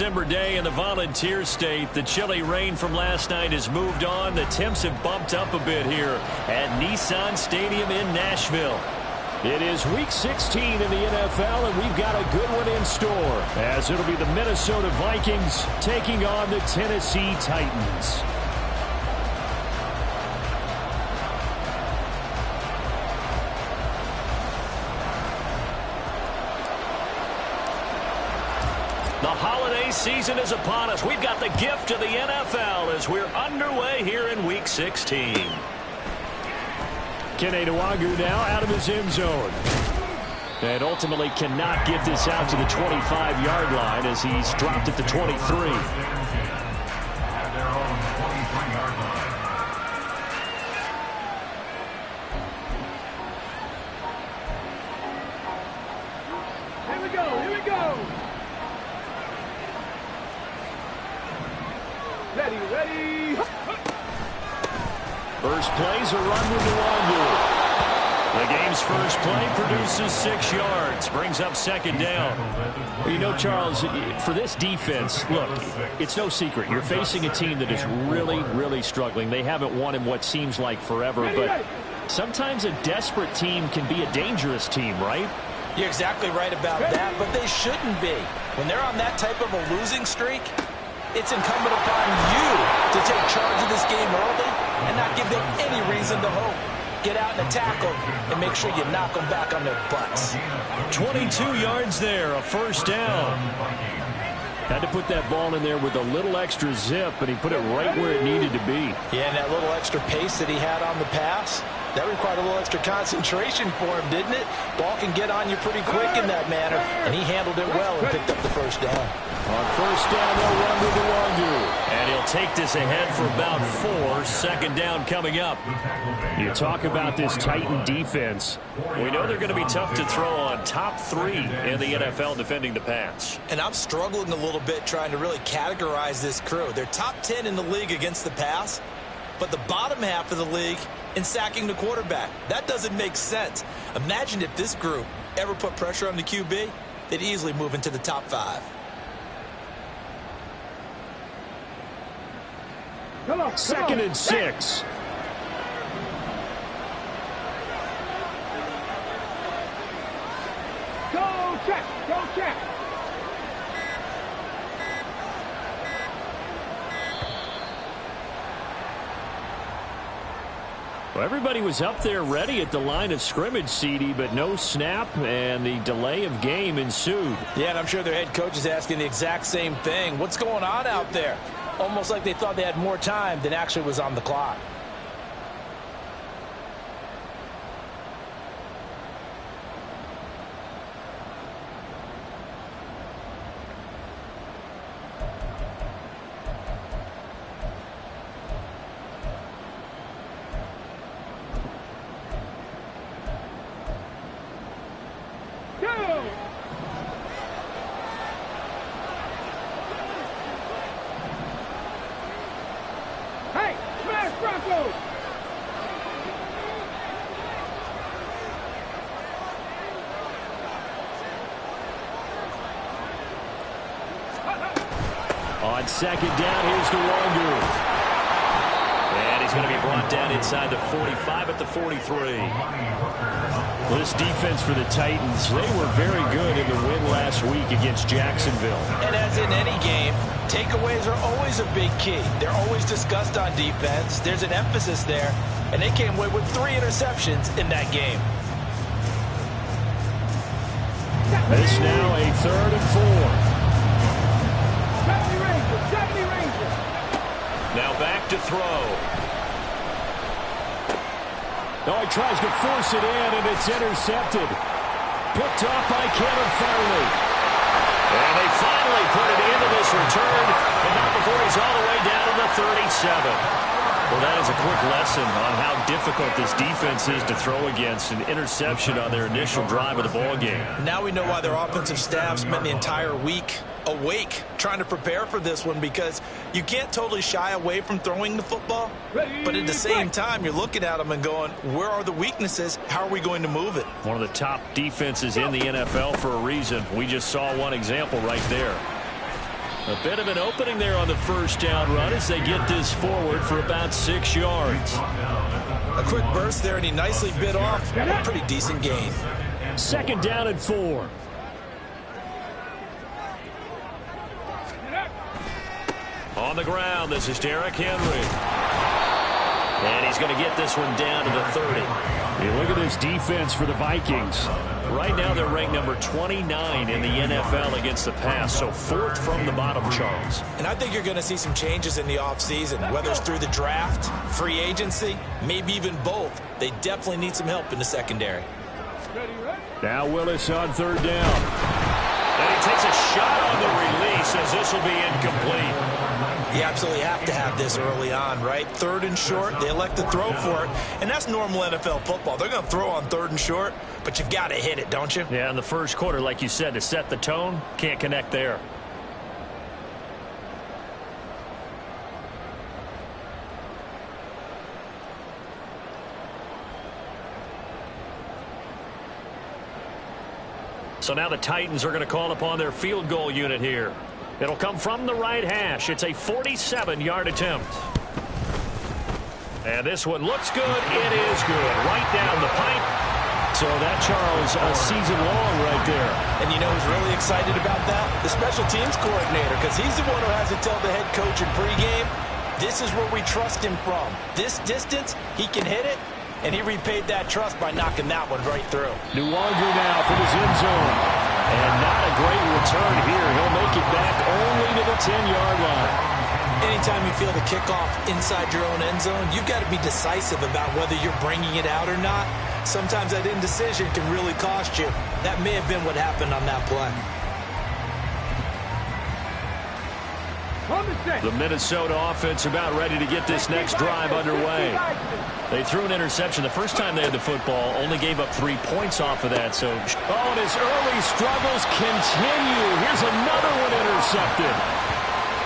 December day in the Volunteer State. The chilly rain from last night has moved on. The temps have bumped up a bit here at Nissan Stadium in Nashville. It is Week 16 in the NFL, and we've got a good one in store, as it'll be the Minnesota Vikings taking on the Tennessee Titans. The holiday season is upon us. We've got the gift of the NFL as we're underway here in Week 16. Kene Nwangwu now out of his end zone. And ultimately cannot get this out to the 25-yard line as he's dropped at the 23. First play's a run with Nwangwu. The game's first play produces 6 yards, brings up second down. Well, you know, Charles, for this defense, look, it's no secret. You're facing a team that is really, really struggling. They haven't won in what seems like forever, but sometimes a desperate team can be a dangerous team, right? You're exactly right about that, but they shouldn't be. When they're on that type of a losing streak, it's incumbent upon you to take charge of this game early and not give them any reason to hope. Get out and tackle and make sure you knock them back on their butts. 22 yards there, a first down. Had to put that ball in there with a little extra zip, and he put it right where it needed to be. Yeah, and that little extra pace that he had on the pass, that required a little extra concentration for him, didn't it? Ball can get on you pretty quick in that manner, and he handled it well and picked up the first down. On first down, they'll run with Nwangwu. And he'll take this ahead for about 4. Second down coming up. You talk about this Titan defense. We know they're going to be tough to throw on. Top 3 in the NFL defending the pass. And I'm struggling a little bit trying to really categorize this crew. They're top 10 in the league against the pass, but the bottom half of the league in sacking the quarterback. That doesn't make sense. Imagine if this group ever put pressure on the QB, they'd easily move into the top 5. Second and 6. Go check, go check. Well, everybody was up there ready at the line of scrimmage, CD, but no snap, and the delay of game ensued. Yeah, and I'm sure their head coach is asking the exact same thing. What's going on out there? Almost like they thought they had more time than actually was on the clock. On second down, here's Nwangwu. And he's going to be brought down inside the 45 at the 43. Well, this defense for the Titans, they were very good in the win last week against Jacksonville. And as in any game, takeaways are always a big key. They're always discussed on defense. There's an emphasis there, and they came away with 3 interceptions in that game. This now a 3rd and 4. Now back to throw. Oh, he tries to force it in, and it's intercepted. Picked off by Kevin Farley. And they finally put it into this return, and not before he's all the way down to the 37. Well, that is a quick lesson on how difficult this defense is to throw against. An interception on their initial drive of the ball game. Now we know why their offensive staff spent the entire week awake trying to prepare for this one, because you can't totally shy away from throwing the football, but at the same time you're looking at them and going, where are the weaknesses? How are we going to move it? One of the top defenses in the NFL for a reason. We just saw one example right there. A bit of an opening there on the first down run as they get this forward for about 6 yards. A quick burst there, and he nicely bit off a pretty decent gain. 2nd down and 4. On the ground, this is Derrick Henry. And he's going to get this one down to the 30. Hey, look at this defense for the Vikings. Right now they're ranked number 29 in the NFL against the pass, so 4th from the bottom, Charles. And I think you're going to see some changes in the offseason, whether it's through the draft, free agency, maybe even both. They definitely need some help in the secondary. Now Willis on 3rd down. And he takes a shot on the release as this will be incomplete. You absolutely have to have this early on, right? 3rd and short, they elect to throw for it, and that's normal NFL football. They're going to throw on 3rd and short, but you've got to hit it, don't you? Yeah, in the first quarter, like you said, to set the tone, can't connect there. So now the Titans are going to call upon their field goal unit here. It'll come from the right hash. It's a 47-yard attempt. And this one looks good. It is good. Right down the pipe. So that, Charles, a season long right there. And you know who's really excited about that? The special teams coordinator, because he's the one who has to tell the head coach in pregame, this is where we trust him from. This distance, he can hit it, and he repaid that trust by knocking that one right through. Nuwanger now from his end zone. And not a great return here. He'll make it back only to the 10-yard line. Anytime you feel the kickoff inside your own end zone, you've got to be decisive about whether you're bringing it out or not. Sometimes that indecision can really cost you. That may have been what happened on that play. The Minnesota offense about ready to get this next drive underway. They threw an interception the first time they had the football, only gave up 3 points off of that. So, and his early struggles continue. Here's another one intercepted.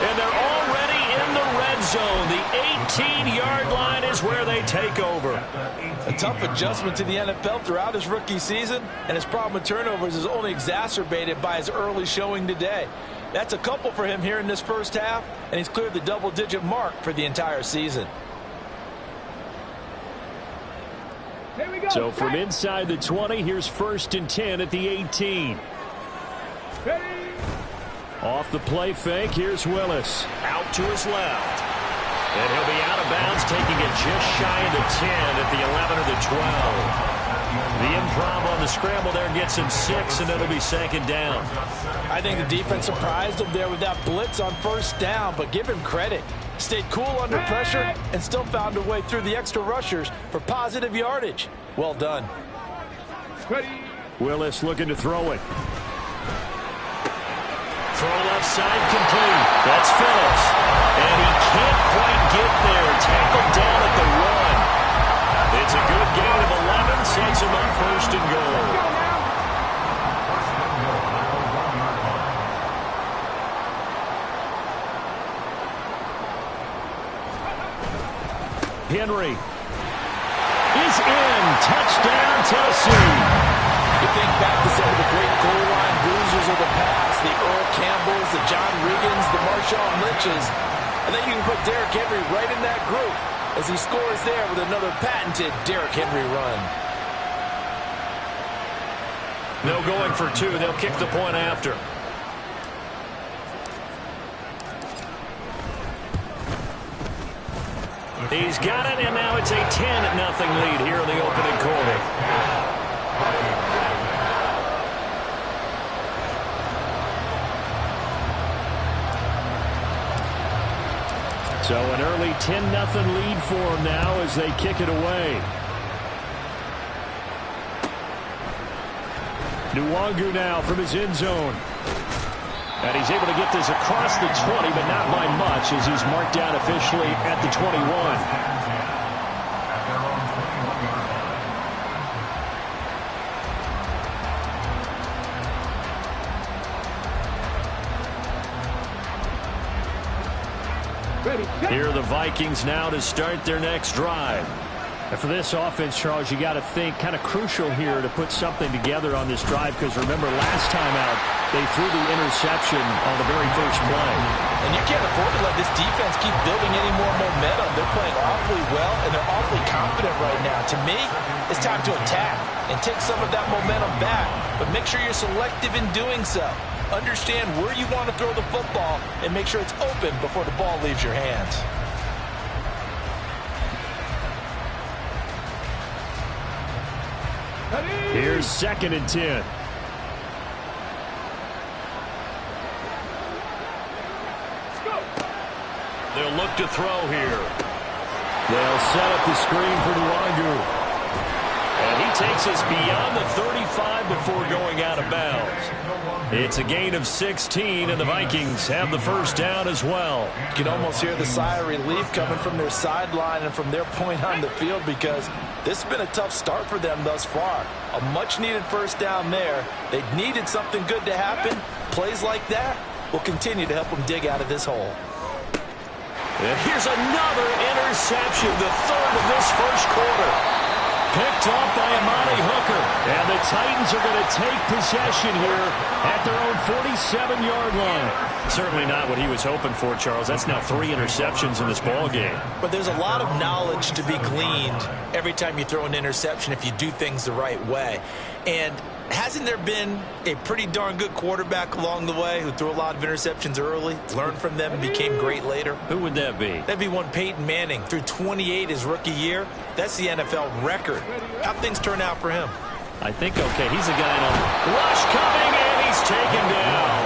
And they're already in the red zone. The 18-yard line is where they take over. A tough adjustment to the NFL throughout his rookie season, and his problem with turnovers is only exacerbated by his early showing today. That's a couple for him here in this first half, and he's cleared the double-digit mark for the entire season. So from inside the 20, here's 1st and 10 at the 18. Off the play fake, here's Willis. Out to his left. And he'll be out of bounds, taking it just shy of the 10 at the 11 or the 12. The improv on the scramble there gets him 6, and it'll be 2nd down. I think the defense surprised him there with that blitz on 1st down, but give him credit. Stayed cool under pressure and still found a way through the extra rushers for positive yardage. Well done. Willis looking to throw it. Throw left side complete. That's Phillips. And he can't quite get there. Tackled down at the 1. It's a good gain of 11. Sets him up 1st and goal. Henry is in. Touchdown, Tennessee. You think back to some of the great goal line bruisers of the past, the Earl Campbells, the John Riggins, the Marshawn Lynches. And then you can put Derrick Henry right in that group as he scores there with another patented Derrick Henry run. No going for 2. They'll kick the point after. He's got it, and now it's a 10-0 lead here in the opening quarter. So an early 10-0 lead for him now as they kick it away. Nuwanger now from his end zone. And he's able to get this across the 20, but not by much as he's marked down officially at the 21. Here are the Vikings now to start their next drive. And for this offense, Charles, you got to think kind of crucial here to put something together on this drive, because remember last time out they threw the interception on the very first play. And you can't afford to let this defense keep building any more momentum. They're playing awfully well, and they're awfully confident right now. To me, it's time to attack and take some of that momentum back, but make sure you're selective in doing so. Understand where you want to throw the football and make sure it's open before the ball leaves your hands. Here's 2nd and 10. They'll look to throw here. They'll set up the screen for Nwangu. And he takes us beyond the 35 before going out of bounds. It's a gain of 16, and the Vikings have the first down as well. You can almost hear the sigh of relief coming from their sideline and from their point on the field, because this has been a tough start for them thus far. A much-needed first down there. They needed something good to happen. Plays like that will continue to help them dig out of this hole. And here's another interception, the 3rd of this first quarter. Picked off by Amani Hooker. And the Titans are going to take possession here at their own 47-yard line. Certainly not what he was hoping for, Charles. That's now 3 interceptions in this ball game. But there's a lot of knowledge to be gleaned every time you throw an interception if you do things the right way. And hasn't there been a pretty darn good quarterback along the way who threw a lot of interceptions early, learned from them, and became great later? Who would that be? That'd be one Peyton Manning. Threw 28 his rookie year. That's the NFL record. How'd things turn out for him? I think okay. He's a guy on rush coming, and he's taken down.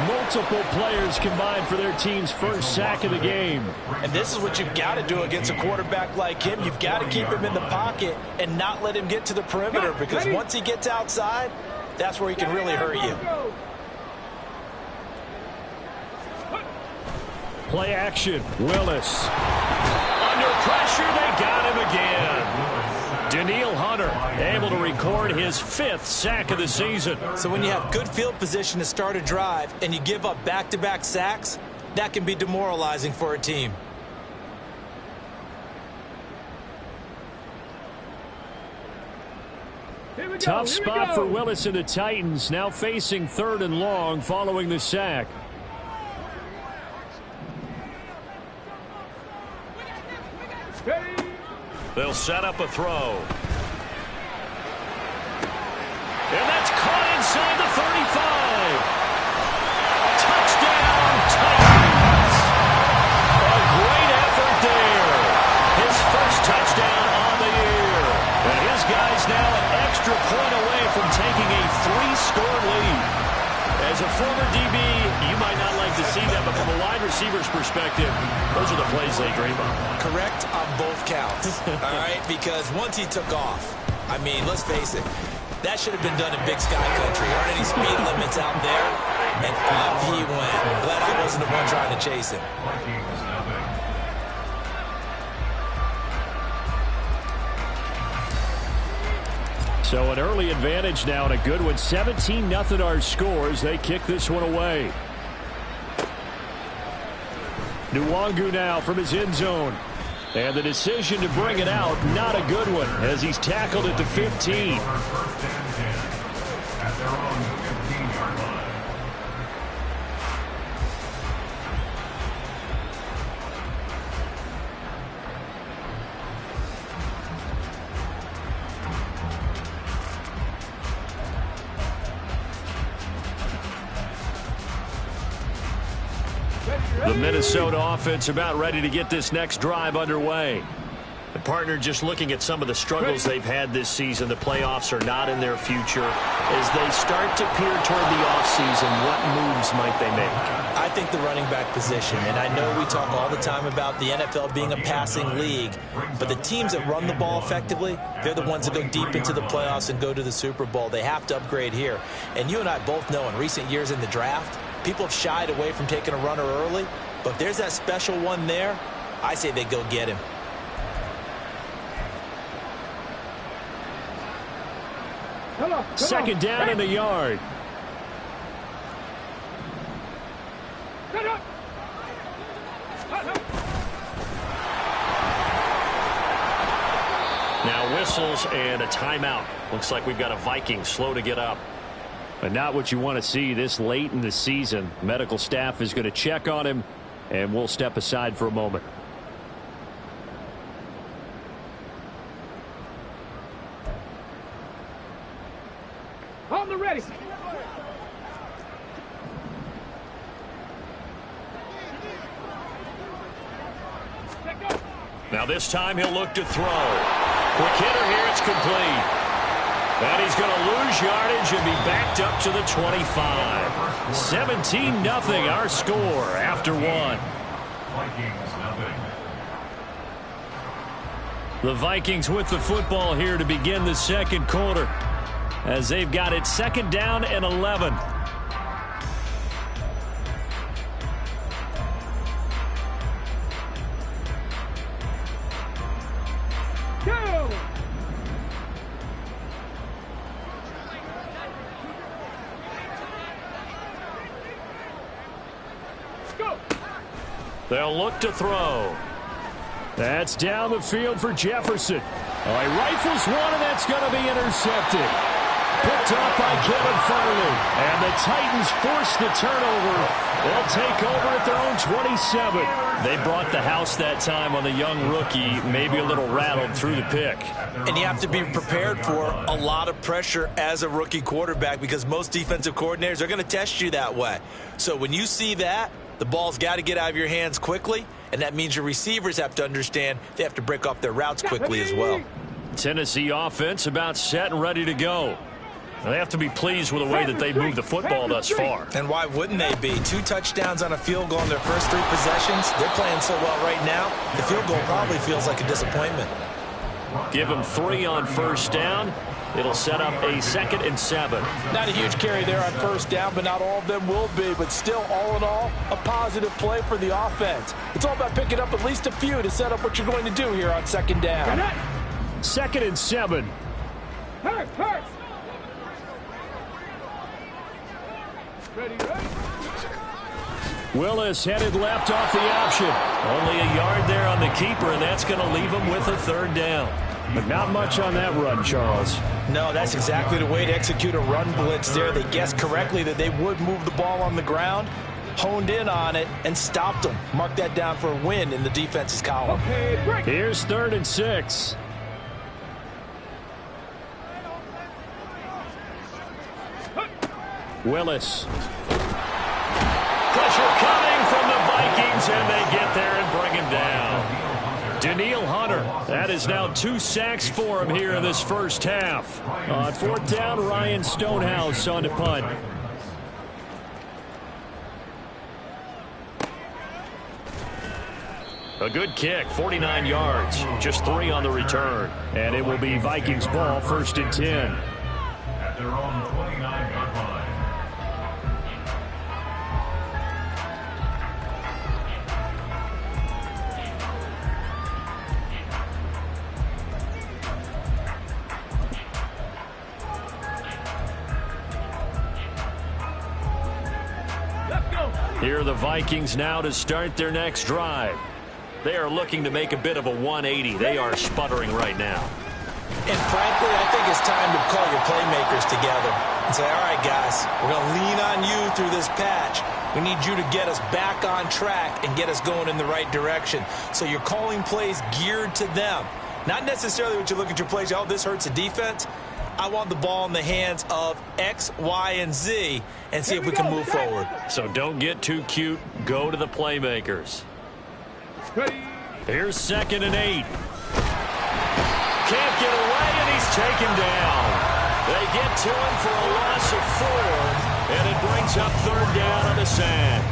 Multiple players combined for their team's first sack of the game. And this is what you've got to do against a quarterback like him. You've got to keep him in the pocket and not let him get to the perimeter, because once he gets outside, that's where he can really hurt you. Play action. Willis. Under pressure, they got him again. Daniil Hunter able to record his 5th sack of the season. So when you have good field position to start a drive and you give up back-to-back sacks, that can be demoralizing for a team. Tough spot for Willis and the Titans, now facing 3rd and long following the sack. They'll set up a throw. And that's caught inside the 35. Touchdown, Titans. A great effort there. His first touchdown on the year. And his guy's now an extra point away from taking a 3-score lead. As a former DB, you might not like to see that, but from a wide receiver's perspective, those are the plays they dream of. Correct on both counts, all right? Because once he took off, I mean, let's face it, that should have been done in Big Sky Country. There aren't any speed limits out there, and off he went. Glad I wasn't the one trying to chase him. So an early advantage now and a good one. 17-0 our scores. They kick this one away. Nwangu now from his end zone. And the decision to bring it out, not a good one, as he's tackled at the 15. The Minnesota offense about ready to get this next drive underway. The partner just looking at some of the struggles they've had this season. The playoffs are not in their future. As they start to peer toward the offseason, what moves might they make? I think the running back position, and I know we talk all the time about the NFL being a passing league, but the teams that run the ball effectively, they're the ones that go deep into the playoffs and go to the Super Bowl. They have to upgrade here. And you and I both know in recent years in the draft, people have shied away from taking a runner early, but if there's that special one there, I say they go get him. Second down in the yard. whistles and a timeout. Looks like we've got a Viking slow to get up. But not what you want to see this late in the season. Medical staff is going to check on him, and we'll step aside for a moment. On the ready. Now this time he'll look to throw. Quick hitter here, it's complete. And he's going to lose yardage and be backed up to the 25. 17-0 our score after one. The Vikings with the football here to begin the second quarter, as they've got it 2nd down and 11. Go! Go! They'll look to throw. That's down the field for Jefferson. Oh, he rifles one, and that's going to be intercepted. Picked off by Kevin Farley. And the Titans force the turnover. They'll take over at their own 27. They brought the house that time on the young rookie, maybe a little rattled through the pick. And you have to be prepared for a lot of pressure as a rookie quarterback, because most defensive coordinators are going to test you that way. So when you see that, the ball's got to get out of your hands quickly, and that means your receivers have to understand they have to break off their routes quickly as well. Tennessee offense about set and ready to go. They have to be pleased with the way that they've moved the football thus far. And why wouldn't they be? 2 touchdowns on a field goal in their first 3 possessions. They're playing so well right now, the field goal probably feels like a disappointment. Give them 3 on first down. It'll set up a 2nd and 7. Not a huge carry there on first down, but not all of them will be. But still, all in all, a positive play for the offense. It's all about picking up at least a few to set up what you're going to do here on 2nd down. 2nd and 7. Hurts! Ready, ready. Willis headed left off the option. Only a yard there on the keeper, and that's going to leave him with a 3rd down. But not much on that run, Charles. No, that's exactly the way to execute a run blitz there. They guessed correctly that they would move the ball on the ground, honed in on it, and stopped them. Mark that down for a win in the defense's column. Okay, break. Here's 3rd and 6. Willis. Pressure coming from the Vikings, and they get there and bring him down. Daniil Hunter. That is now 2 sacks for him here in this first half. On 4th down, Ryan Stonehouse on to punt. A good kick, 49 yards, just 3 on the return. And it will be Vikings ball, 1st and 10. At their own 29-yard line. Here are the Vikings now to start their next drive. They are looking to make a bit of a 180. They are sputtering right now. And frankly, I think it's time to call your playmakers together and say, all right, guys, we're going to lean on you through this patch. We need you to get us back on track and get us going in the right direction. So you're calling plays geared to them. Not necessarily what you look at your plays, oh, this hurts the defense. I want the ball in the hands of X, Y, and Z and see if we can move forward. So don't get too cute. Go to the playmakers. Here's 2nd and 8. Can't get away, and he's taken down. They get to him for a loss of 4, and it brings up 3rd down on the sack.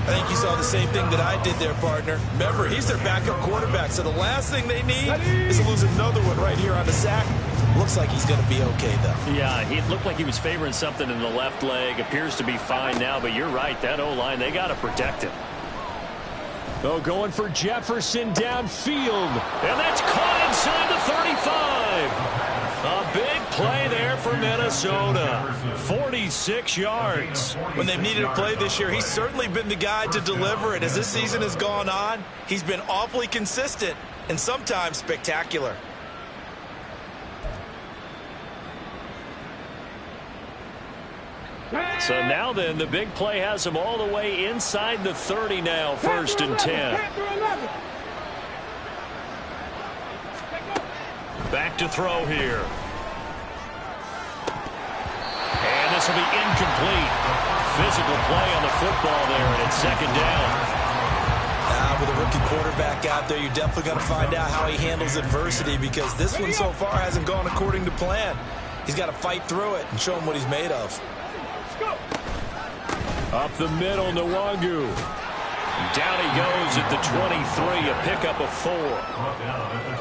I think you saw the same thing that I did there, partner. Remember, he's their backup quarterback, so the last thing they need is to lose another one right here on the sack. Looks like he's going to be okay, though. Yeah, he looked like he was favoring something in the left leg. Appears to be fine now, but you're right. That O-line, they got to protect him. Oh, going for Jefferson downfield. And that's caught inside the 35. A big play there for Minnesota. 46 yards. When they've needed a play this year, he's certainly been the guy to deliver it. As this season has gone on, he's been awfully consistent and sometimes spectacular. So now then, the big play has them all the way inside the 30 now, 1st and 10. Back to throw here. And this will be incomplete. Physical play on the football there, and it's 2nd down. With a rookie quarterback out there, you're definitely going to find out how he handles adversity, because this one so far hasn't gone according to plan. He's got to fight through it and show him what he's made of. Up the middle, Nwangu. Down he goes at the 23, a pickup of 4.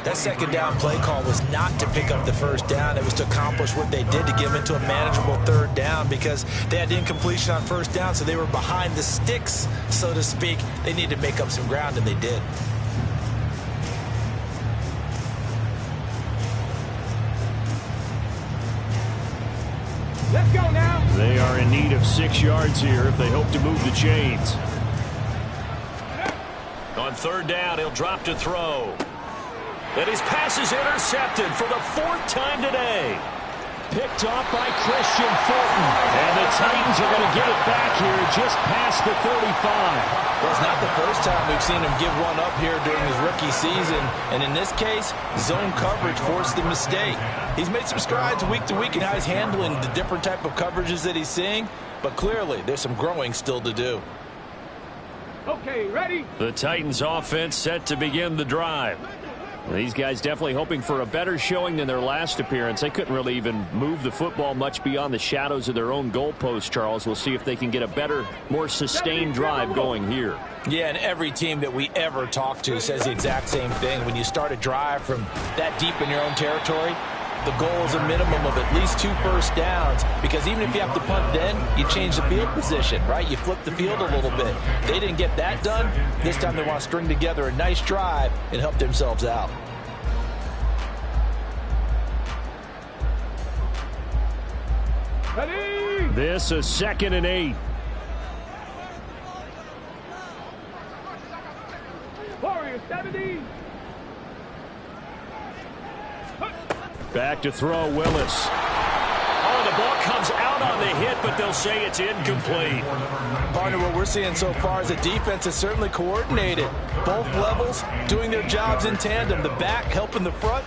That 2nd down play call was not to pick up the 1st down. It was to accomplish what they did, to get them into a manageable 3rd down, because they had incompletion on 1st down, so they were behind the sticks, so to speak. They needed to make up some ground, and they did. Let's go now. They are in need of 6 yards here if they hope to move the chains. On 3rd down, he'll drop to throw. And his pass is intercepted for the 4th time today. Picked off by Christian Fulton. And the Titans are going to get it back here just past the 35. Well, it's not the first time we've seen him give one up here during his rookie season. And in this case, zone coverage forced the mistake. He's made some strides week to week in how he's handling the different type of coverages that he's seeing. But clearly, there's some growing still to do. Okay, ready? The Titans offense set to begin the drive. These guys definitely hoping for a better showing than their last appearance. They couldn't really even move the football much beyond the shadows of their own goalpost, Charles. We'll see if they can get a better, more sustained drive going here. Yeah, and every team that we ever talk to says the exact same thing. When you start a drive from that deep in your own territory, the goal is a minimum of at least 2 first downs, because even if you have to punt then, you change the field position, right? You flip the field a little bit. They didn't get that done. This time they want to string together a nice drive and help themselves out. Ready? This is 2nd and 8. Warriors 70. Back to throw, Willis. Oh, the ball comes out on the hit, but they'll say it's incomplete. Partner, what we're seeing so far is the defense is certainly coordinated. Both levels doing their jobs in tandem. The back helping the front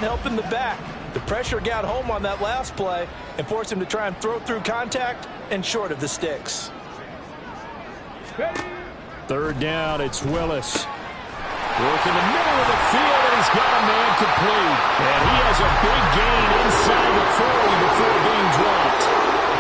helping the back. The pressure got home on that last play and forced him to try and throw through contact and short of the sticks. Ready? 3rd down, it's Willis. Work in the middle of the field, and he's got a man complete. And he has a big gain inside the 40 before being dropped.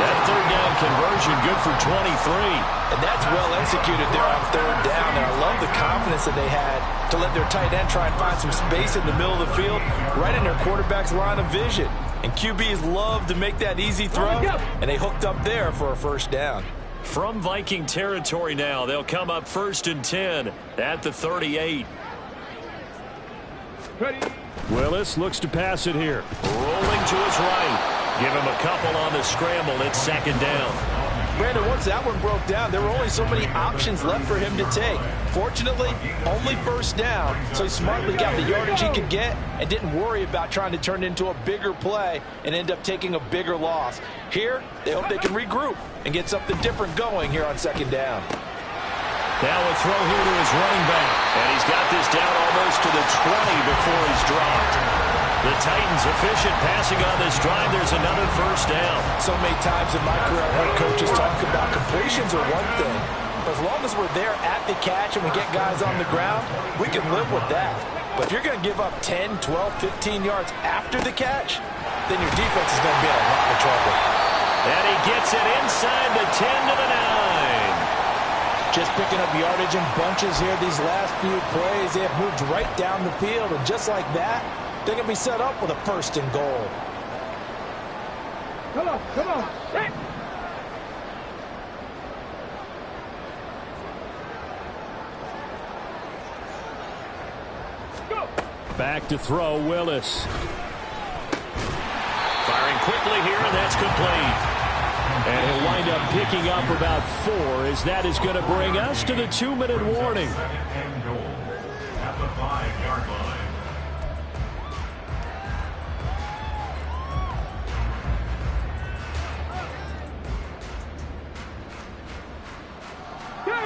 That 3rd down conversion good for 23. And that's well executed there on 3rd down. And I love the confidence that they had to let their tight end try and find some space in the middle of the field, right in their quarterback's line of vision. And QBs love to make that easy throw, and they hooked up there for a 1st down. From Viking territory now, they'll come up 1st and 10 at the 38. Ready? Willis looks to pass it here. Rolling to his right. Give him a couple on the scramble. It's 2nd down. Brandon, once that one broke down, there were only so many options left for him to take. Fortunately, only 1st down, so he smartly got the yardage he could get and didn't worry about trying to turn it into a bigger play and end up taking a bigger loss. Here, they hope they can regroup and get something different going here on 2nd down. Now a throw here to his running back. And he's got this down almost to the 20 before he's dropped. The Titans efficient passing on this drive. There's another 1st down. So many times in my career, I've heard coaches talk about completions are one thing. But as long as we're there at the catch and we get guys on the ground, we can live with that. But if you're going to give up 10, 12, 15 yards after the catch, then your defense is going to be in a lot of trouble. And he gets it inside the 10 to the 9. Just picking up yardage in bunches here these last few plays. They have moved right down the field, and just like that, they're going to be set up with a 1st and goal. Come on, come on. Hey. Go. Back to throw, Willis. Firing quickly here, and that's complete. And he'll wind up picking up about 4, as that is going to bring us to the 2-minute warning. 2nd and goal at the 5-yard line.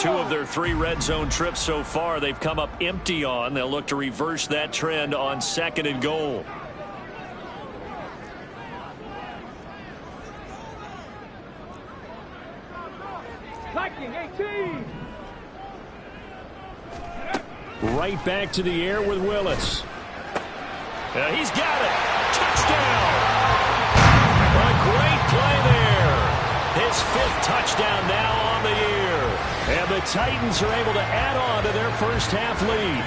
2 of their 3 red zone trips so far, they've come up empty on. They'll look to reverse that trend on 2nd and goal. Viking 18. Right back to the air with Willis. He's got it. Touchdown. A great play there. His 5th touchdown now on the year. And the Titans are able to add on to their first half lead.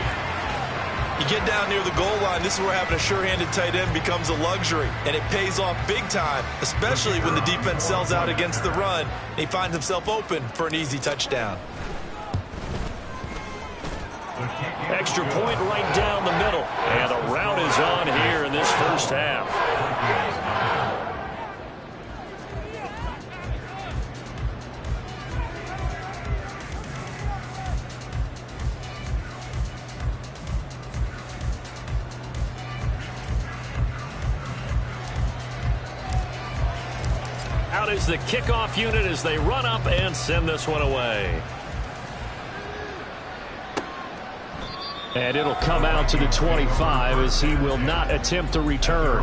You get down near the goal line, this is where having a sure-handed tight end becomes a luxury. And it pays off big time, especially when the defense sells out against the run. And he finds himself open for an easy touchdown. Extra point right down the middle. And the route is on here in this first half. Out is the kickoff unit as they run up and send this one away. And it'll come out to the 25 as he will not attempt to return.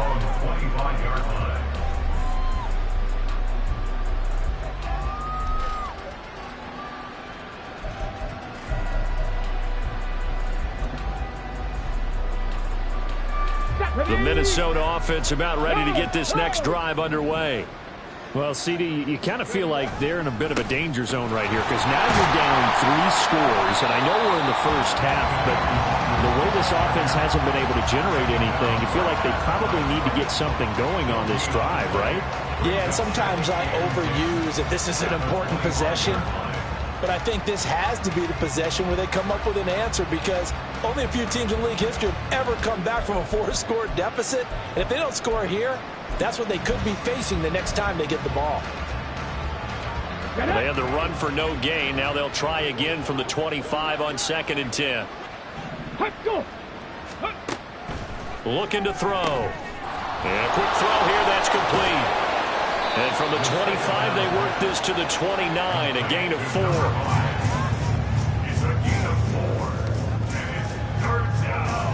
The Minnesota offense about ready to get this next drive underway. Well, CD, you kind of feel like they're in a bit of a danger zone right here because now you're down 3 scores, and I know we're in the first half, but the way this offense hasn't been able to generate anything, you feel like they probably need to get something going on this drive, right? Yeah, and sometimes I overuse if this is an important possession. But I think this has to be the possession where they come up with an answer because only a few teams in league history have ever come back from a 4-score deficit. And if they don't score here, that's what they could be facing the next time they get the ball. They had the run for no gain. Now they'll try again from the 25 on 2nd and 10. Looking to throw. And a quick throw here. That's complete. And from the 25, they work this to the 29, a gain of 4. It's a gain of 4. And it's 3rd down.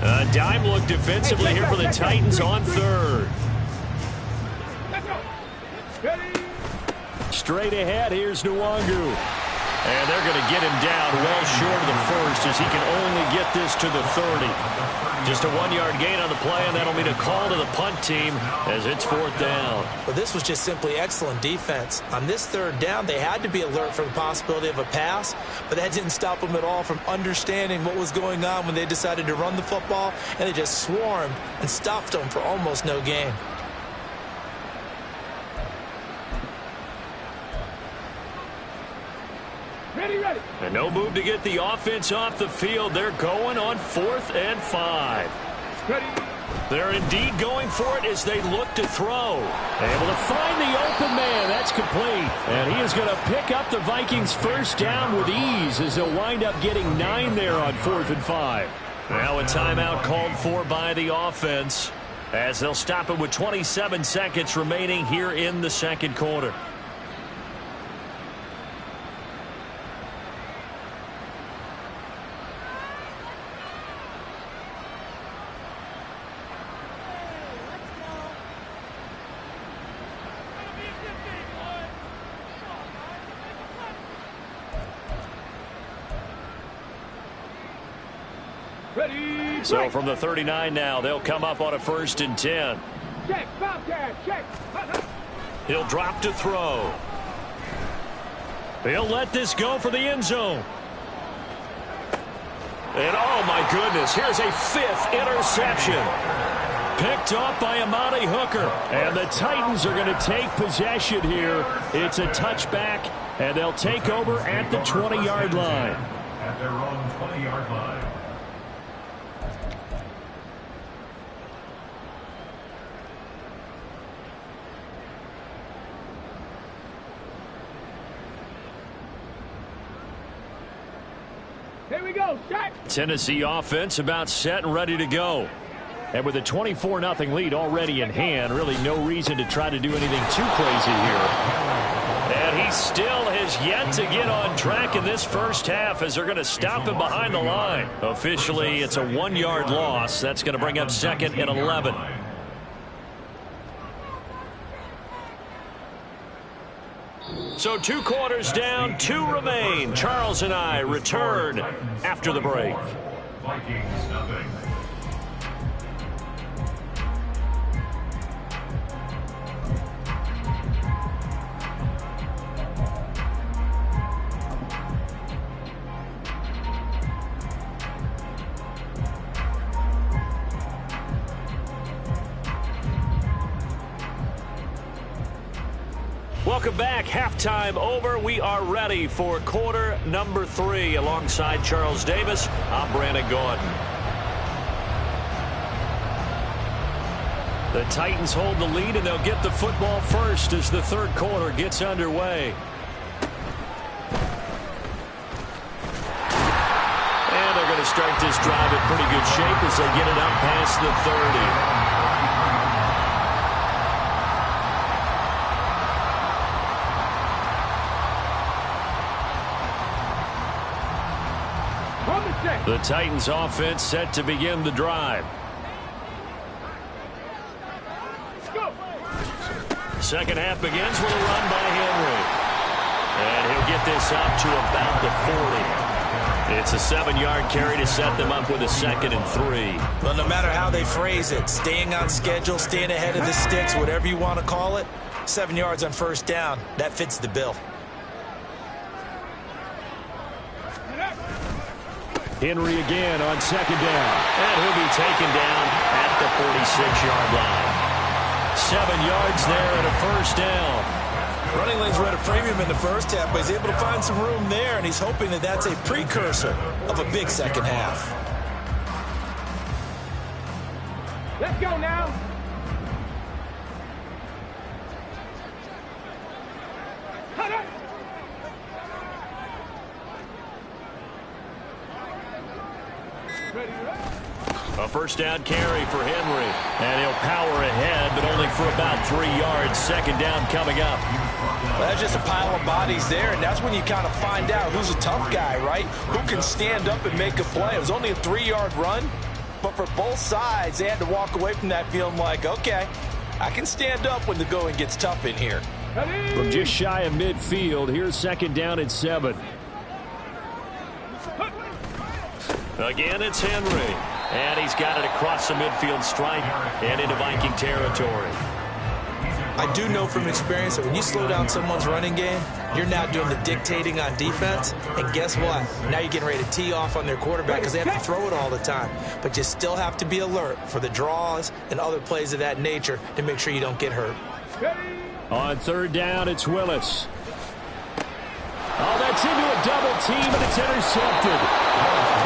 A dime look defensively here for the Titans on 3rd. Straight ahead, here's Nwangu. And they're going to get him down well short of the first as he can only get this to the 30. Just a 1-yard gain on the play, and that'll mean a call to the punt team as it's 4th down. But this was just simply excellent defense. On this 3rd down, they had to be alert for the possibility of a pass, but that didn't stop them at all from understanding what was going on when they decided to run the football, and they just swarmed and stopped them for almost no gain. Ready. And no move to get the offense off the field. They're going on 4th and 5. Ready. They're indeed going for it as they look to throw. Able to find the open man. That's complete. And he is going to pick up the Vikings' first down with ease as they'll wind up getting 9 there on 4th and 5. Now a timeout called for by the offense as they'll stop it with 27 seconds remaining here in the 2nd quarter. Ready. So from the 39 now, they'll come up on a 1st and 10. Check. Bobcat. Check. He'll drop to throw. He'll let this go for the end zone. And oh my goodness, here's a 5th interception. Picked off by Amani Hooker. And the Titans are going to take possession here. It's a touchback, and they'll take over at the 20-yard line. At their own 20-yard line. Here we go. Shot. Tennessee offense about set and ready to go. And with a 24-0 lead already in hand, really no reason to try to do anything too crazy here. He still has yet to get on track in this first half as they're going to stop him behind the line. Officially, it's a 1-yard loss. That's going to bring up 2nd and 11. So 2 quarters down, 2 remain. Charles and I return after the break. Vikings nothing. Welcome back. Halftime over. We are ready for quarter number 3. Alongside Charles Davis, I'm Brandon Gordon. The Titans hold the lead, and they'll get the football first as the third quarter gets underway. And they're going to start this drive in pretty good shape as they get it up past the 30. The Titans offense set to begin the drive. Second half begins with a run by Henry. And he'll get this up to about the 40. It's a 7-yard carry to set them up with a 2nd and 3. Well, no matter how they phrase it, staying on schedule, staying ahead of the sticks, whatever you want to call it, 7 yards on first down, that fits the bill. Henry again on 2nd down. And he'll be taken down at the 46-yard line. 7 yards there and a first down. Running lanes were at a premium in the first half, but he's able to find some room there, and he's hoping that that's a precursor of a big second half. Let's go now. Cut it. A first down carry for Henry. And he'll power ahead, but only for about 3 yards. 2nd down coming up. Well, that's just a pile of bodies there, and that's when you kind of find out who's a tough guy, right? Who can stand up and make a play. It was only a 3-yard run, but for both sides, they had to walk away from that feeling like, okay, I can stand up when the going gets tough in here. From just shy of midfield, here's 2nd down and 7. Again, it's Henry. And he's got it across the midfield stripe and into Viking territory. I do know from experience that when you slow down someone's running game, you're now doing the dictating on defense. And guess what? Now you're getting ready to tee off on their quarterback because they have to throw it all the time. But you still have to be alert for the draws and other plays of that nature to make sure you don't get hurt. On 3rd down, it's Willis. Oh, that's into a double team, and it's intercepted.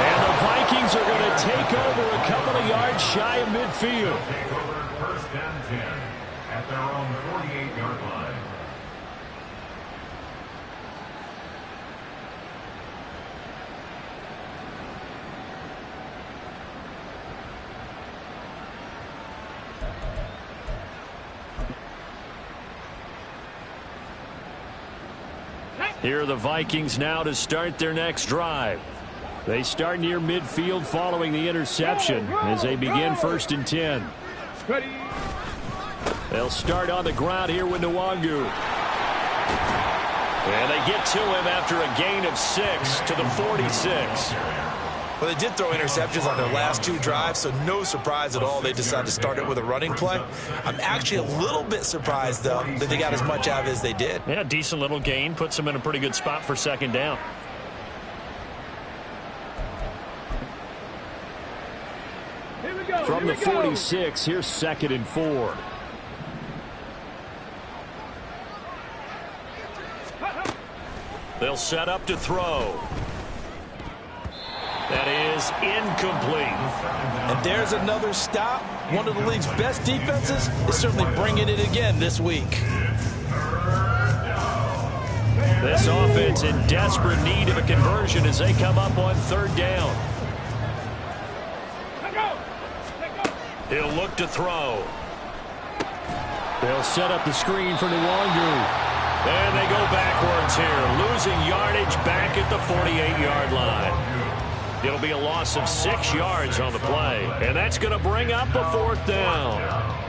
And the Vikings are going to take over a couple of yards shy of midfield. Take over 1st and 10 at their own 48-yard line. Here are the Vikings now to start their next drive. They start near midfield following the interception as they begin 1st and 10. They'll start on the ground here with Nwangu. And they get to him after a gain of 6 to the 46. Well, they did throw interceptions on their last 2 drives, so no surprise at all they decided to start it with a running play. I'm actually a little bit surprised, though, that they got as much out of it as they did. Yeah, decent little gain. Puts them in a pretty good spot for 2nd down. From the 46, here's 2nd and 4. They'll set up to throw. That is incomplete. And there's another stop. One of the league's best defenses is certainly bringing it again this week. This offense in desperate need of a conversion as they come up on 3rd down. He'll look to throw. They'll set up the screen for Nwangu. And they go backwards here, losing yardage back at the 48-yard line. It'll be a loss of 6 yards on the play, and that's going to bring up a 4th down.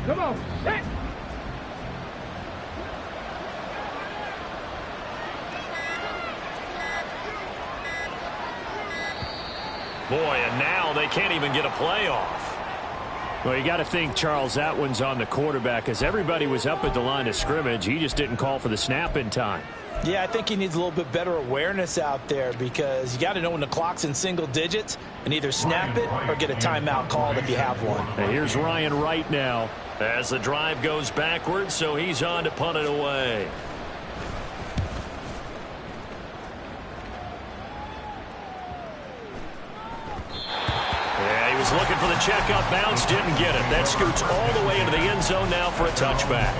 Come on, set. Boy, and now they can't even get a play off. Well, you got to think, Charles, that one's on the quarterback, as everybody was up at the line of scrimmage. He just didn't call for the snap in time. Yeah, I think he needs a little bit better awareness out there, because you got to know when the clock's in single digits and either snap it or get a timeout called if you have one. And here's Ryan Wright now as the drive goes backwards, so he's on to punt it away. Yeah, he was looking for the checkup bounce, didn't get it. That scoots all the way into the end zone now for a touchback.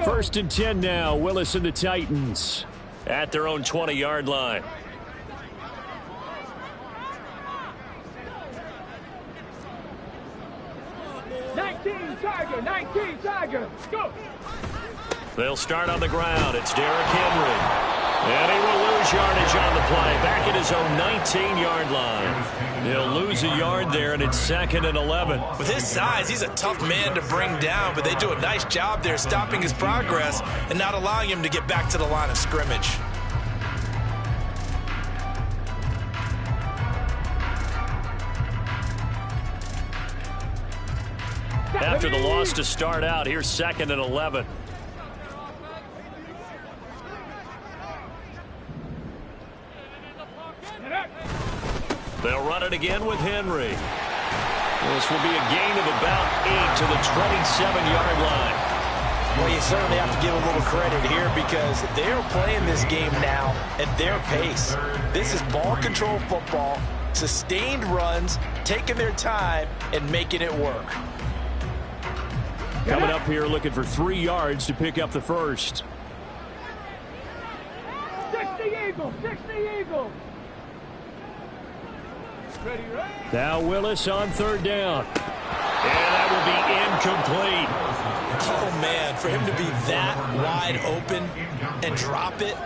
First and 10 now. Willis and the Titans at their own 20-yard line. Tiger, go! They'll start on the ground. It's Derrick Henry. And he will lose yardage on the play. Back at his own 19-yard line. He'll lose a yard there, and it's 2nd and 11. With his size, he's a tough man to bring down, but they do a nice job there stopping his progress and not allowing him to get back to the line of scrimmage. After the loss to start out, here's 2nd and 11. They'll run it again with Henry. This will be a gain of about 8 to the 27-yard line. Well, you certainly have to give a little credit here, because they're playing this game now at their pace. This is ball control football, sustained runs, taking their time, and making it work. Coming up here looking for 3 yards to pick up the first. 60 Eagles, 60 Eagles. Ready, right? Now Willis on 3rd down. And that will be incomplete. Oh, man, for him to be that wide open and drop it,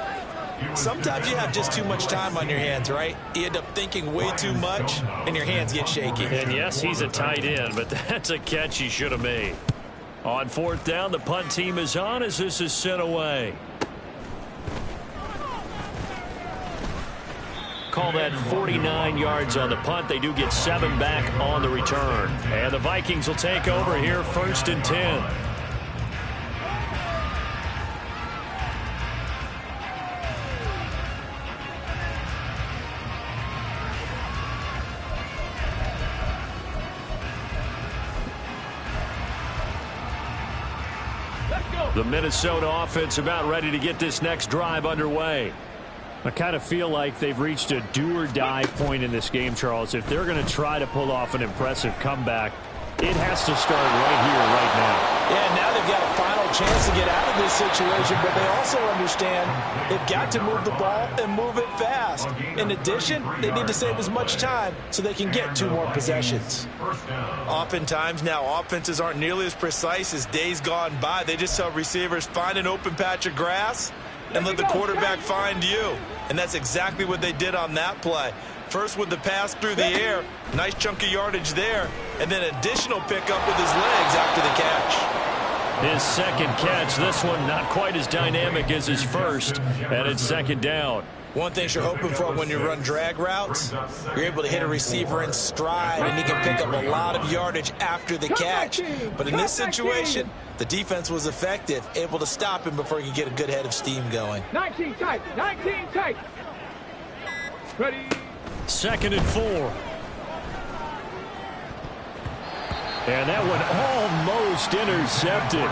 sometimes you have just too much time on your hands, right? You end up thinking way too much, and your hands get shaky. And yes, he's a tight end, but that's a catch he should have made. On 4th down, the punt team is on as this is sent away. Call that 49 yards on the punt. They do get 7 back on the return. And the Vikings will take over here, 1st and 10. The Minnesota offense about ready to get this next drive underway. I kind of feel like they've reached a do-or-die point in this game, Charles. If they're going to try to pull off an impressive comeback, it has to start right here, right now. Yeah, now they've got a final chance to get out of this situation, but they also understand they've got to move the ball and move it fast. In addition, they need to save as much time so they can get 2 more possessions. Oftentimes now, offenses aren't nearly as precise as days gone by. They just tell receivers, find an open patch of grass and let the quarterback find you. And that's exactly what they did on that play. First with the pass through the air, nice chunk of yardage there, and then additional pickup with his legs after the catch. His 2nd catch, this one not quite as dynamic as his first, and it's 2nd down. One thing you're hoping for when you run drag routes, you're able to hit a receiver in stride, and he can pick up a lot of yardage after the catch. But in this situation, the defense was effective, able to stop him before he could get a good head of steam going. 19 tight, 19 tight. Ready, 2nd and 4. And that one almost intercepted.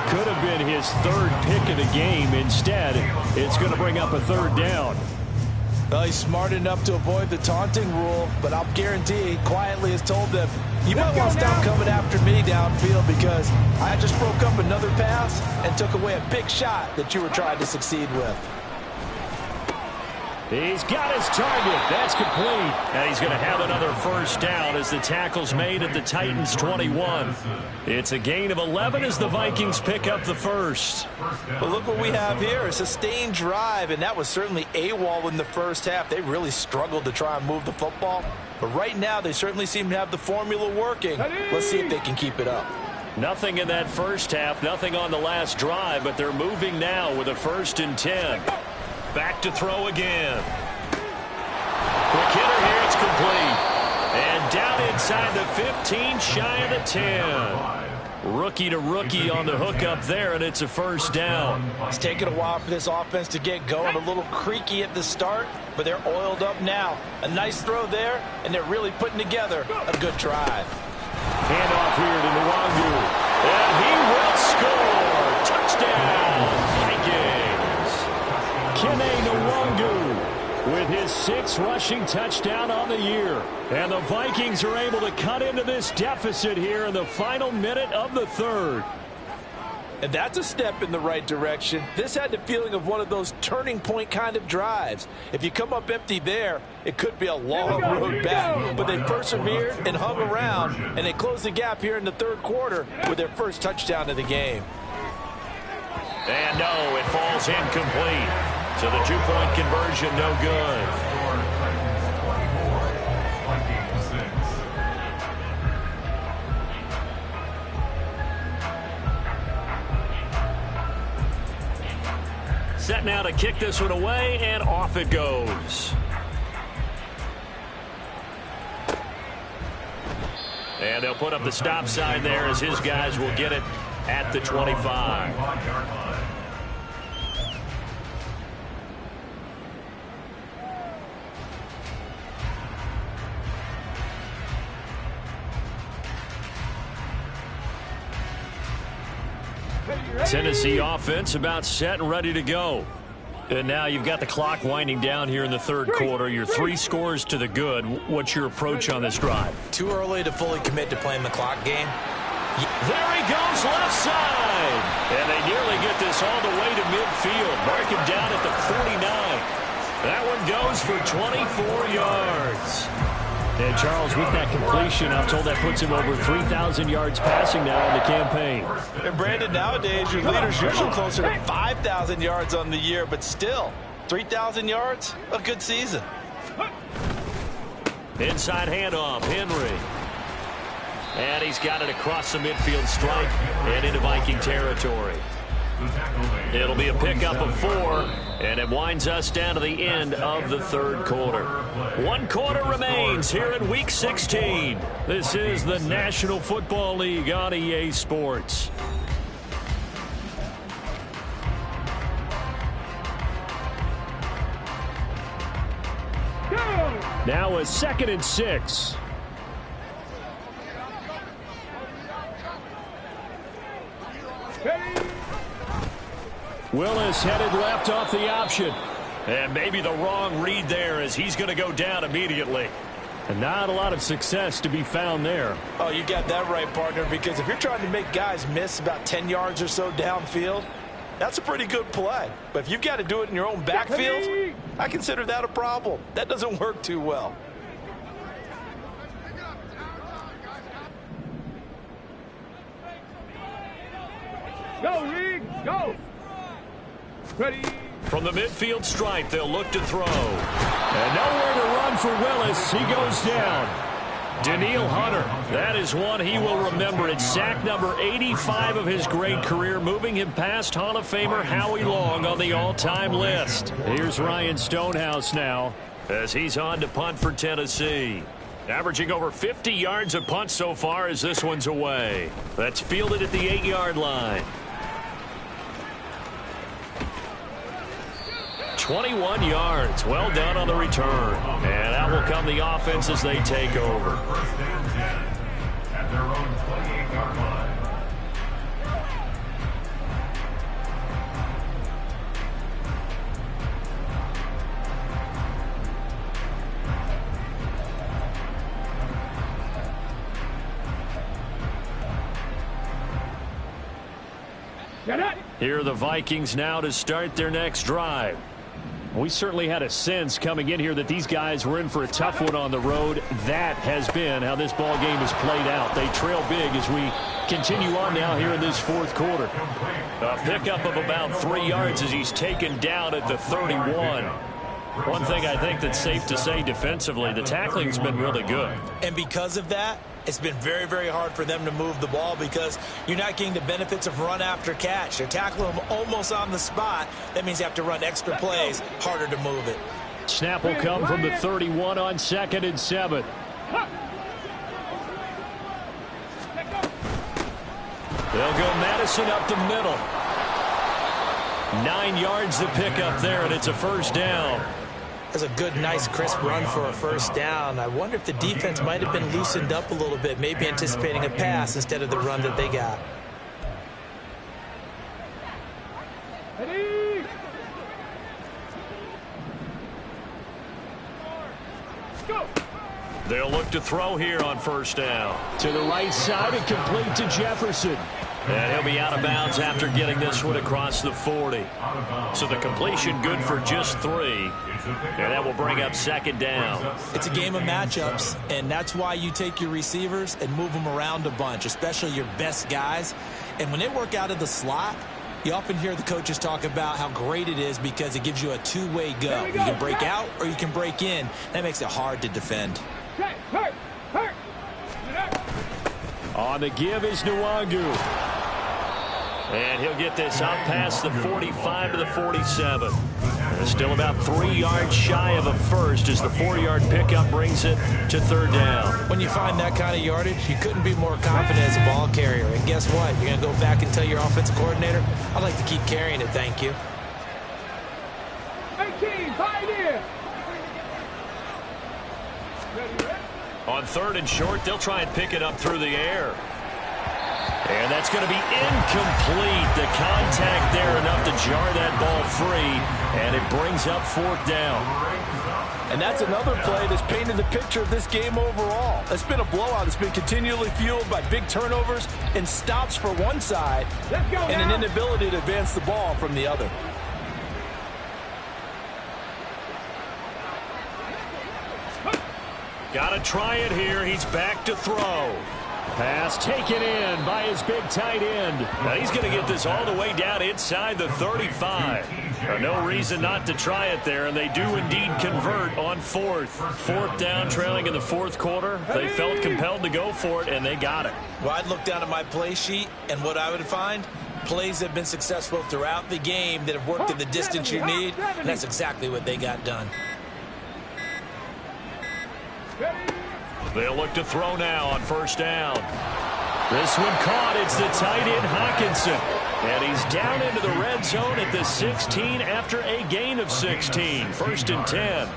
Could have been his 3rd pick of the game. Instead, it's going to bring up a 3rd down. Well, he's smart enough to avoid the taunting rule, but I'll guarantee he quietly has told them, you might want to stop coming after me downfield because I just broke up another pass and took away a big shot that you were trying to succeed with. He's got his target. That's complete. And he's going to have another 1st down as the tackle's made at the Titans' 21. It's a gain of 11 as the Vikings pick up the 1st. Well, look what we have here. A sustained drive, and that was certainly AWOL in the 1st half. They really struggled to try and move the football. But right now, they certainly seem to have the formula working. Let's see if they can keep it up. Nothing in that 1st half, nothing on the last drive, but they're moving now with a 1st and 10. Back to throw again. Quick hitter here, it's complete. And down inside the 15, shy of the 10. Rookie to rookie on the hookup there, and it's a 1st down. It's taken a while for this offense to get going. A little creaky at the start, but they're oiled up now. A nice throw there, and they're really putting together a good drive. Handoff here to Nwangu. And he will score. Touchdown, Vikings. Kene Nwangu with his 6th rushing touchdown on the year. And the Vikings are able to cut into this deficit here in the final minute of the 3rd. And that's a step in the right direction. This had the feeling of one of those turning point kind of drives. If you come up empty there, it could be a long road back. But they persevered and hung around, and they closed the gap here in the 3rd quarter with their 1st touchdown of the game. And no, it falls incomplete. So the 2-point conversion, no good. Set now to kick this one away, and off it goes. And they'll put up the stop sign there as his guys will get it at the 25. Tennessee offense about set and ready to go. And now you've got the clock winding down here in the 3rd quarter. You're 3 scores to the good. What's your approach on this drive? Too early to fully commit to playing the clock game. There he goes, left side. And they nearly get this all the way to midfield. Mark him down at the 49. That one goes for 24 yards. And Charles, with that completion, I'm told that puts him over 3,000 yards passing now in the campaign. And Brandon, nowadays your leader's usually closer to 5,000 yards on the year, but still, 3,000 yards, a good season. Inside handoff, Henry. And he's got it across the midfield stripe and into Viking territory. It'll be a pickup of 4, and it winds us down to the end of the 3rd quarter. 1 quarter remains here in Week 16. This is the National Football League on EA Sports. Now a 2nd and 6. Willis headed left off the option. And maybe the wrong read there as he's going to go down immediately. And not a lot of success to be found there. Oh, you got that right, partner, because if you're trying to make guys miss about 10 yards or so downfield, that's a pretty good play. But if you've got to do it in your own backfield, I consider that a problem. That doesn't work too well. Go, Reed, go. Ready. From the midfield stripe, they'll look to throw. And nowhere to run for Willis. He goes down. Daniil Hunter, that is one he will remember. It's sack number 85 of his great career, moving him past Hall of Famer Howie Long on the all-time list. Here's Ryan Stonehouse now as he's on to punt for Tennessee. Averaging over 50 yards a punt so far as this one's away. That's fielded at the 8-yard line. 21 yards. Well done on the return. And out will come the offense as they take over. First and 10 at their own 28-yard line. Here are the Vikings now to start their next drive. We certainly had a sense coming in here that these guys were in for a tough one on the road. That has been how this ball game has played out. They trail big as we continue on now here in this fourth quarter. A pickup of about 3 yards as he's taken down at the 31. One thing I think that's safe to say defensively, the tackling's been really good. And because of that, it's been very, very hard for them to move the ball because you're not getting the benefits of run after catch. They're tackling them almost on the spot. That means you have to run extra plays, harder to move it. Snap will come from the 31 on 2nd and 7. They'll go Madison up the middle. 9 yards to pick up there, and it's a first down. That's a good, nice, crisp run for a first down. I wonder if the defense might have been loosened up a little bit, maybe anticipating a pass instead of the run that they got. Ready? Go! They'll look to throw here on first down. To the right side and complete to Jefferson. And he'll be out of bounds after getting this one across the 40. So the completion good for just 3. And that will bring up 2nd down. It's a game of matchups, and that's why you take your receivers and move them around a bunch, especially your best guys. And when they work out of the slot, you often hear the coaches talk about how great it is because it gives you a two-way go. You can break out or you can break in. That makes it hard to defend. Hurt! On the give is Nwangu. And he'll get this up past the 45 to the 47. And still about 3 yards shy of a first as the 4-yard pickup brings it to 3rd down. When you find that kind of yardage, you couldn't be more confident as a ball carrier. And guess what? You're going to go back and tell your offensive coordinator, I'd like to keep carrying it, thank you. 18, pioneer! On 3rd and short, they'll try and pick it up through the air. And that's going to be incomplete. The contact there enough to jar that ball free, and it brings up 4th down. And that's another play that's painted the picture of this game overall. It's been a blowout. It's been continually fueled by big turnovers and stops for one side and an inability to advance the ball from the other. Got to try it here. He's back to throw. Pass taken in by his big tight end. Now he's going to get this all the way down inside the 35. No reason not to try it there, and they do indeed convert on 4th. 4th down, trailing in the 4th quarter. They felt compelled to go for it, and they got it. Well, I'd look down at my play sheet, and what I would find, plays that have been successful throughout the game that have worked in the distance you need, and that's exactly what they got done. They'll look to throw now on 1st down. This one caught. It's the tight end Hockenson. And he's down into the red zone at the 16 after a gain of 16. 1st and 10.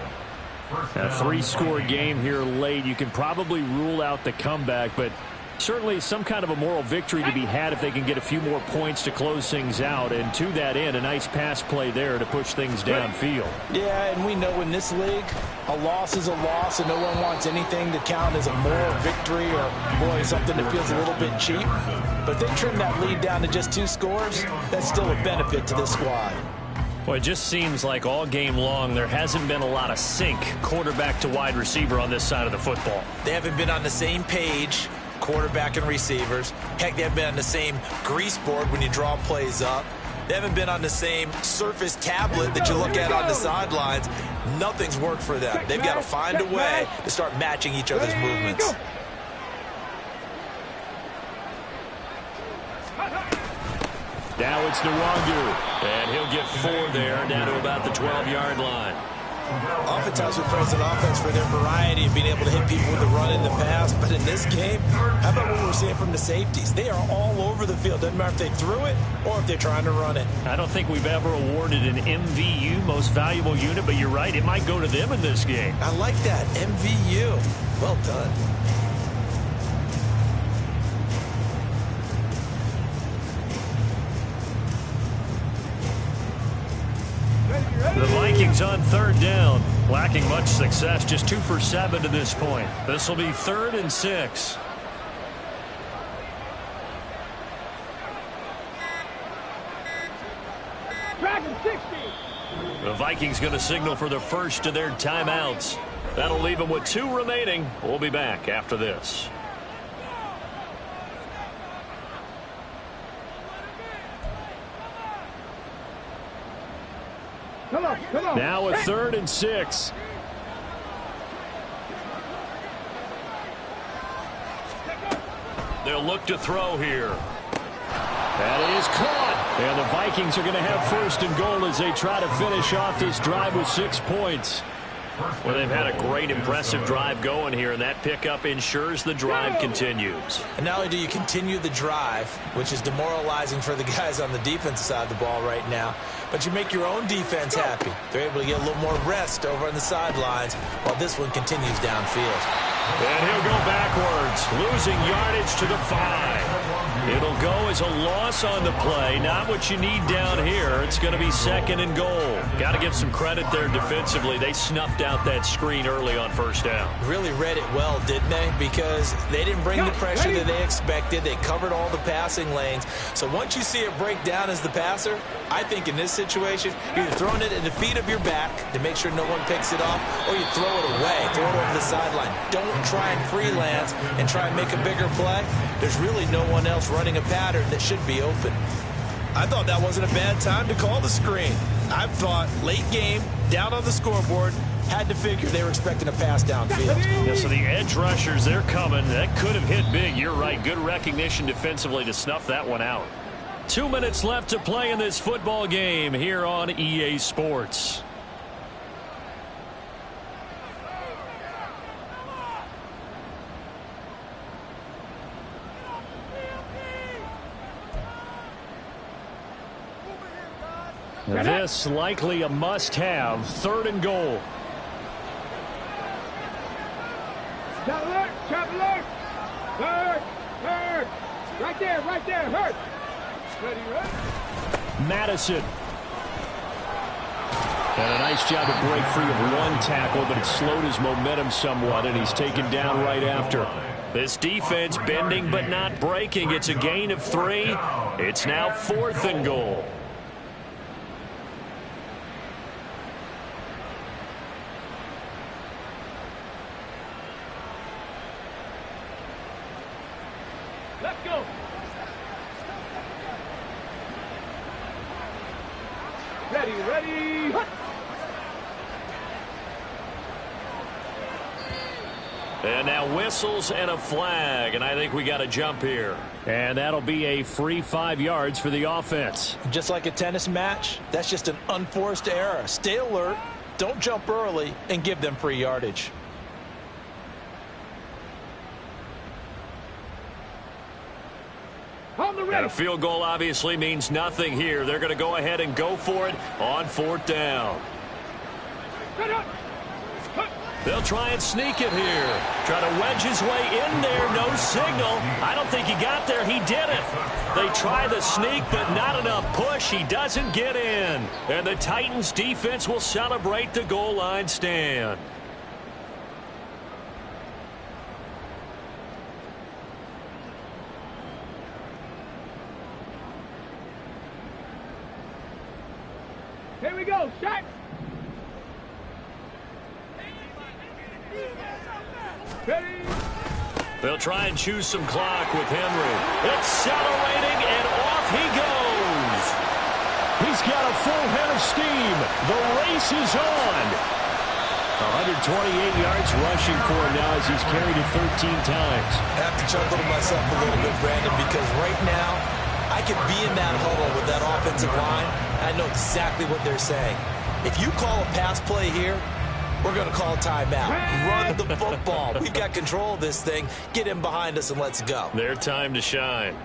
A 3-score game here late. You can probably rule out the comeback, but certainly some kind of a moral victory to be had if they can get a few more points to close things out. And to that end, a nice pass play there to push things downfield. Yeah, and we know in this league, a loss is a loss, and no one wants anything to count as a moral victory or, boy, something that feels a little bit cheap. But if they trim that lead down to just 2 scores, that's still a benefit to this squad. Well, it just seems like all game long there hasn't been a lot of sync quarterback to wide receiver on this side of the football. They haven't been on the same page, quarterback and receivers. Heck, they haven't been on the same grease board when you draw plays up. They haven't been on the same Surface tablet that you look at on the sidelines. Nothing's worked for them. They've got to find a way to start matching each other's movements. Now it's Nwangu, and he'll get 4 there, down to about the 12-yard line. Oftentimes we praise an offense for their variety of being able to hit people with the run in the pass, but in this game, how about what we're seeing from the safeties? They are all over the field. Doesn't matter if they threw it or if they're trying to run it. I don't think we've ever awarded an MVU, most valuable unit, but you're right, it might go to them in this game. I like that, MVU. Well done. The Vikings on third down, lacking much success, just 2 for 7 to this point. This will be 3rd and 6. Dragon 60. The Vikings going to signal for the first of their timeouts. That'll leave them with 2 remaining. We'll be back after this. Come on, come on. Now a 3rd and 6. They'll look to throw here. That is caught. And the Vikings are going to have 1st and goal as they try to finish off this drive with 6 points. Well, they've had a great, impressive drive going here, and that pickup ensures the drive continues. And not only do you continue the drive, which is demoralizing for the guys on the defensive side of the ball right now, but you make your own defense happy. They're able to get a little more rest over on the sidelines while this one continues downfield. And he'll go backwards, losing yardage to the 5. It'll go as a loss on the play, not what you need down here. It's going to be 2nd and goal. Got to give some credit there defensively. They snuffed out that screen early on 1st down. Really read it well, didn't they? Because they didn't bring the pressure that they expected. They covered all the passing lanes. So once you see it break down as the passer, I think in this situation, you're either throwing it at the feet of your back to make sure no one picks it off, or you throw it away, throw it over the sideline. Don't try and freelance and try and make a bigger play. There's really no one else running a pattern that should be open. I thought that wasn't a bad time to call the screen. I thought late game, down on the scoreboard, had to figure they were expecting a pass downfield. Yeah, so the edge rushers, they're coming. That could have hit big. You're right. Good recognition defensively to snuff that one out. 2 minutes left to play in this football game here on EA Sports. This likely a must-have. 3rd and goal. Traveler. Hurt. Right there, hurt. Ready. Madison. And a nice job to break free of 1 tackle, but it slowed his momentum somewhat, and he's taken down right after. This defense bending but not breaking. It's a gain of 3. It's now 4th and goal. Let's go. Ready. And now whistles and a flag, and I think we got a jump here. And that'll be a free 5 yards for the offense. Just like a tennis match, that's just an unforced error. Stay alert, don't jump early, and give them free yardage. And a field goal obviously means nothing here. They're going to go ahead and go for it on 4th down. They'll try and sneak it here. Try to wedge his way in there. No signal. I don't think he got there. He didn't. They try the sneak, but not enough push. He doesn't get in. And the Titans defense will celebrate the goal line stand. Here we go, shot. Ready. They'll try and choose some clock with Henry. Accelerating, and off he goes. He's got a full head of steam. The race is on. 128 yards rushing for him now as he's carried it 13 times. I have to chuckle to myself a little bit, Brandon, because right now I could be in that huddle with that offensive line, and I know exactly what they're saying. If you call a pass play here, we're going to call a timeout. Run the football. We've got control of this thing. Get him behind us and let's go. Their time to shine.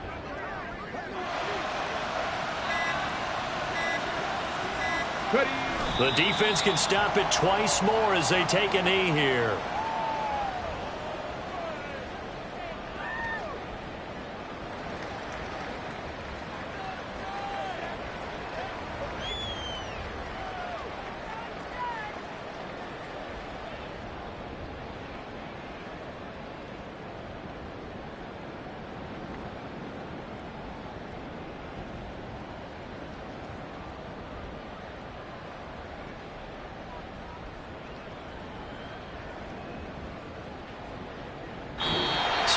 Ready. The defense can stop it twice more as they take a knee here.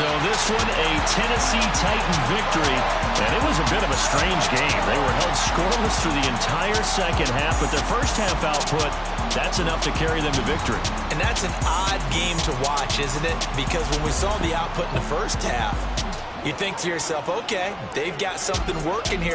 So this one, a Tennessee Titan victory, and it was a bit of a strange game. They were held scoreless through the entire second half, but their first half output, that's enough to carry them to victory. And that's an odd game to watch, isn't it? Because when we saw the output in the first half, you think to yourself, okay, they've got something working here.